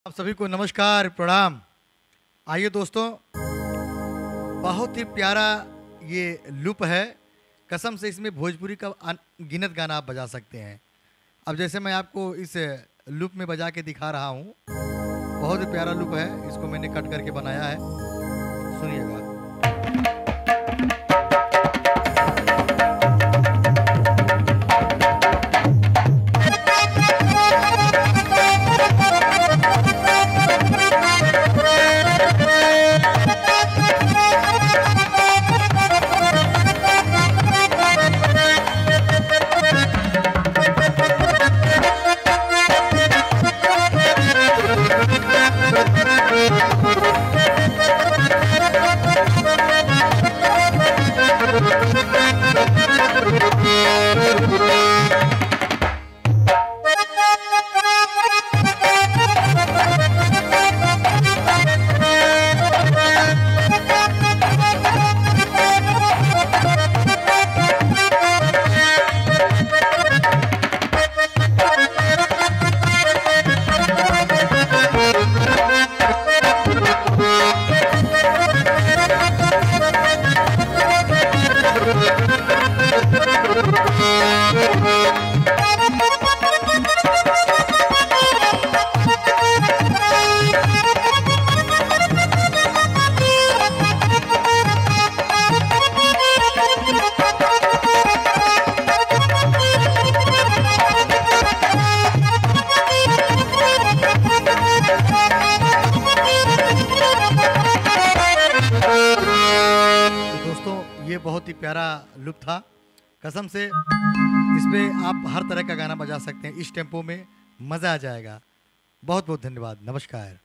आप सभी को नमस्कार प्रणाम। आइए दोस्तों, बहुत ही प्यारा ये लूप है। कसम से इसमें भोजपुरी का अनगिनत गाना आप बजा सकते हैं। अब जैसे मैं आपको इस लूप में बजा के दिखा रहा हूँ, बहुत ही प्यारा लूप है। इसको मैंने कट करके बनाया है, सुनिएगा। ये बहुत ही प्यारा लुक था। कसम से इस पे आप हर तरह का गाना बजा सकते हैं। इस टेम्पो में मज़ा आ जाएगा। बहुत बहुत धन्यवाद। नमस्कार।